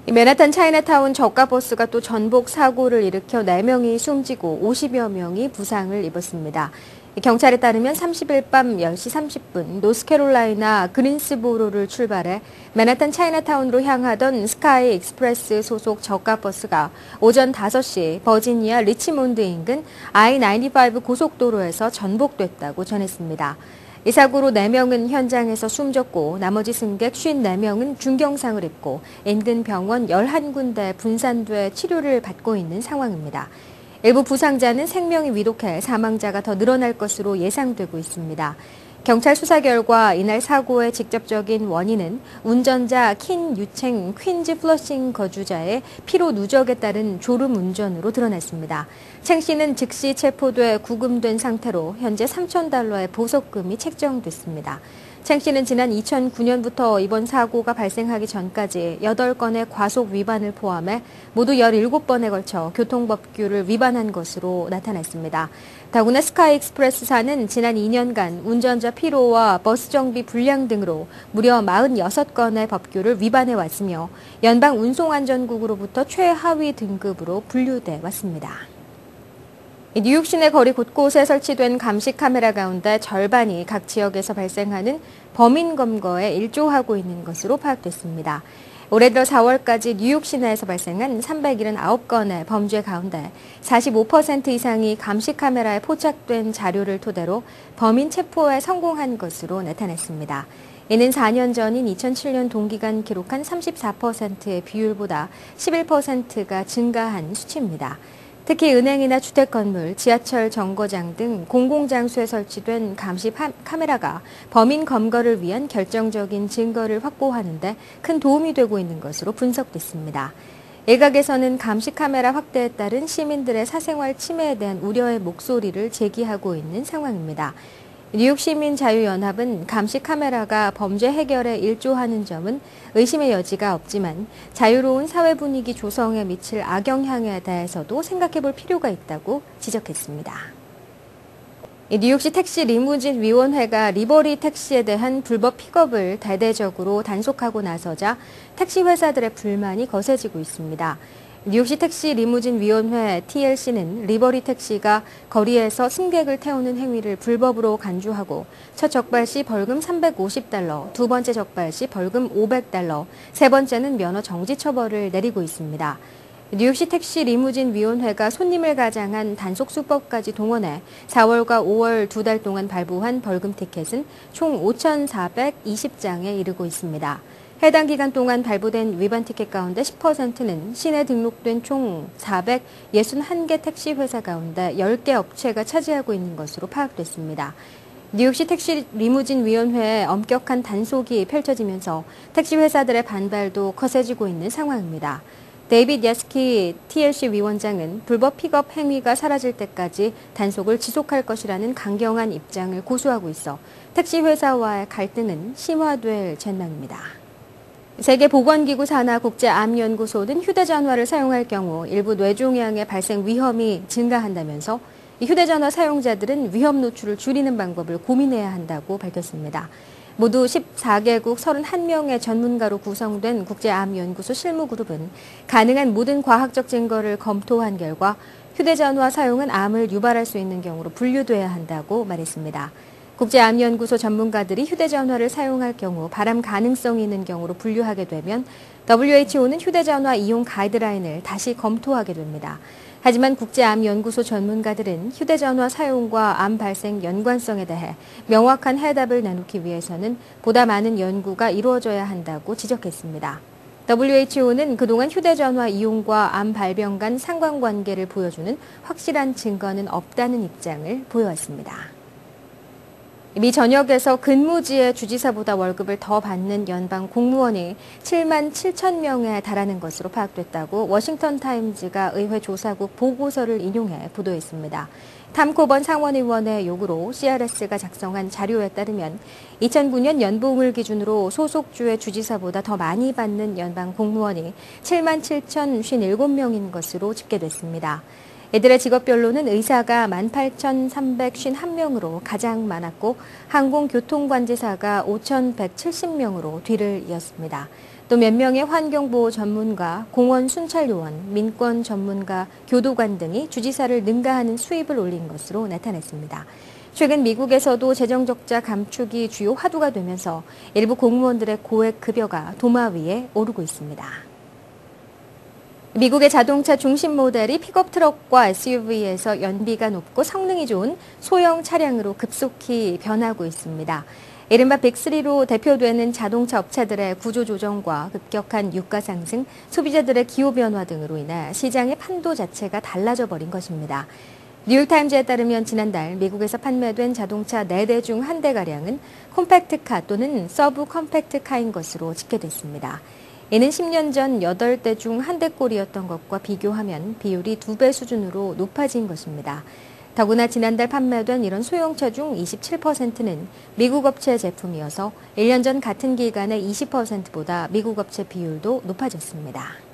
이 맨하탄 차이나타운 저가버스가 또 전복 사고를 일으켜 4명이 숨지고 50여 명이 부상을 입었습니다. 경찰에 따르면 30일 밤 10시 30분 노스캐롤라이나 그린스보로를 출발해 맨하탄 차이나타운으로 향하던 스카이 익스프레스 소속 저가버스가 오전 5시 버지니아 리치몬드 인근 I-95 고속도로에서 전복됐다고 전했습니다. 이 사고로 4명은 현장에서 숨졌고 나머지 승객 54명은 중경상을 입고 인근 병원 11군데 분산돼 치료를 받고 있는 상황입니다. 일부 부상자는 생명이 위독해 사망자가 더 늘어날 것으로 예상되고 있습니다. 경찰 수사 결과 이날 사고의 직접적인 원인은 운전자 킨 유챙 퀸즈 플러싱 거주자의 피로 누적에 따른 졸음 운전으로 드러났습니다. 챙 씨는 즉시 체포돼 구금된 상태로 현재 $3,000의 보석금이 책정됐습니다. 챙 씨는 지난 2009년부터 이번 사고가 발생하기 전까지 8건의 과속 위반을 포함해 모두 17번에 걸쳐 교통법규를 위반한 것으로 나타났습니다. 더구나 스카이 익스프레스사는 지난 2년간 운전자 피로와 버스 정비 불량 등으로 무려 46건의 법규를 위반해 왔으며 연방운송안전국으로부터 최하위 등급으로 분류돼 왔습니다. 뉴욕 시내 거리 곳곳에 설치된 감시 카메라 가운데 절반이 각 지역에서 발생하는 범인 검거에 일조하고 있는 것으로 파악됐습니다. 올해 들어 4월까지 뉴욕 시내에서 발생한 379건의 범죄 가운데 45% 이상이 감시 카메라에 포착된 자료를 토대로 범인 체포에 성공한 것으로 나타났습니다. 이는 4년 전인 2007년 동기간 기록한 34%의 비율보다 11%가 증가한 수치입니다. 특히 은행이나 주택건물, 지하철 정거장 등 공공장소에 설치된 감시 카메라가 범인 검거를 위한 결정적인 증거를 확보하는 데 큰 도움이 되고 있는 것으로 분석됐습니다. 일각에서는 감시 카메라 확대에 따른 시민들의 사생활 침해에 대한 우려의 목소리를 제기하고 있는 상황입니다. 뉴욕 시민자유연합은 감시 카메라가 범죄 해결에 일조하는 점은 의심의 여지가 없지만 자유로운 사회 분위기 조성에 미칠 악영향에 대해서도 생각해 볼 필요가 있다고 지적했습니다. 뉴욕시 택시 리무진 위원회가 리버리 택시에 대한 불법 픽업을 대대적으로 단속하고 나서자 택시 회사들의 불만이 거세지고 있습니다. 뉴욕시 택시 리무진 위원회 TLC는 리버리 택시가 거리에서 승객을 태우는 행위를 불법으로 간주하고 첫 적발 시 벌금 $350, 두 번째 적발 시 벌금 $500, 세 번째는 면허 정지 처벌을 내리고 있습니다. 뉴욕시 택시 리무진 위원회가 손님을 가장한 단속 수법까지 동원해 4월과 5월 2달 동안 발부한 벌금 티켓은 총 5,420장에 이르고 있습니다. 해당 기간 동안 발부된 위반 티켓 가운데 10%는 시내 등록된 총 461개 택시 회사 가운데 10개 업체가 차지하고 있는 것으로 파악됐습니다. 뉴욕시 택시 리무진 위원회의 엄격한 단속이 펼쳐지면서 택시 회사들의 반발도 거세지고 있는 상황입니다. 데이빗 야스키 TLC 위원장은 불법 픽업 행위가 사라질 때까지 단속을 지속할 것이라는 강경한 입장을 고수하고 있어 택시 회사와의 갈등은 심화될 전망입니다. 세계보건기구 산하 국제암연구소는 휴대전화를 사용할 경우 일부 뇌종양의 발생 위험이 증가한다면서 이 휴대전화 사용자들은 위험 노출을 줄이는 방법을 고민해야 한다고 밝혔습니다. 모두 14개국 31명의 전문가로 구성된 국제암연구소 실무그룹은 가능한 모든 과학적 증거를 검토한 결과 휴대전화 사용은 암을 유발할 수 있는 경우로 분류돼야 한다고 말했습니다. 국제암연구소 전문가들이 휴대전화를 사용할 경우 발암 가능성이 있는 경우로 분류하게 되면 WHO는 휴대전화 이용 가이드라인을 다시 검토하게 됩니다. 하지만 국제암연구소 전문가들은 휴대전화 사용과 암 발생 연관성에 대해 명확한 해답을 내놓기 위해서는 보다 많은 연구가 이루어져야 한다고 지적했습니다. WHO는 그동안 휴대전화 이용과 암 발병 간 상관관계를 보여주는 확실한 증거는 없다는 입장을 보여왔습니다. 미 전역에서 근무지의 주지사보다 월급을 더 받는 연방 공무원이 7만 7천 명에 달하는 것으로 파악됐다고 워싱턴 타임즈가 의회 조사국 보고서를 인용해 보도했습니다. 탐 코번 상원의원의 요구로 CRS가 작성한 자료에 따르면 2009년 연봉을 기준으로 소속주의 주지사보다 더 많이 받는 연방 공무원이 7만 7,057명인 것으로 집계됐습니다. 이들의 직업별로는 의사가 18,351명으로 가장 많았고 항공교통관제사가 5,170명으로 뒤를 이었습니다. 또 몇 명의 환경보호 전문가, 공원 순찰요원, 민권 전문가, 교도관 등이 주지사를 능가하는 수입을 올린 것으로 나타났습니다. 최근 미국에서도 재정 적자 감축이 주요 화두가 되면서 일부 공무원들의 고액 급여가 도마 위에 오르고 있습니다. 미국의 자동차 중심 모델이 픽업 트럭과 SUV에서 연비가 높고 성능이 좋은 소형 차량으로 급속히 변하고 있습니다. 이른바 빅3로 대표되는 자동차 업체들의 구조조정과 급격한 유가 상승, 소비자들의 기호 변화 등으로 인해 시장의 판도 자체가 달라져 버린 것입니다. 뉴욕타임즈에 따르면 지난달 미국에서 판매된 자동차 4대 중 1대가량은 콤팩트카 또는 서브 컴팩트카인 것으로 집계됐습니다. 이는 10년 전 8대 중 1대꼴이었던 것과 비교하면 비율이 2배 수준으로 높아진 것입니다. 더구나 지난달 판매된 이런 소형차 중 27%는 미국 업체 제품이어서 1년 전 같은 기간의 20%보다 미국 업체 비율도 높아졌습니다.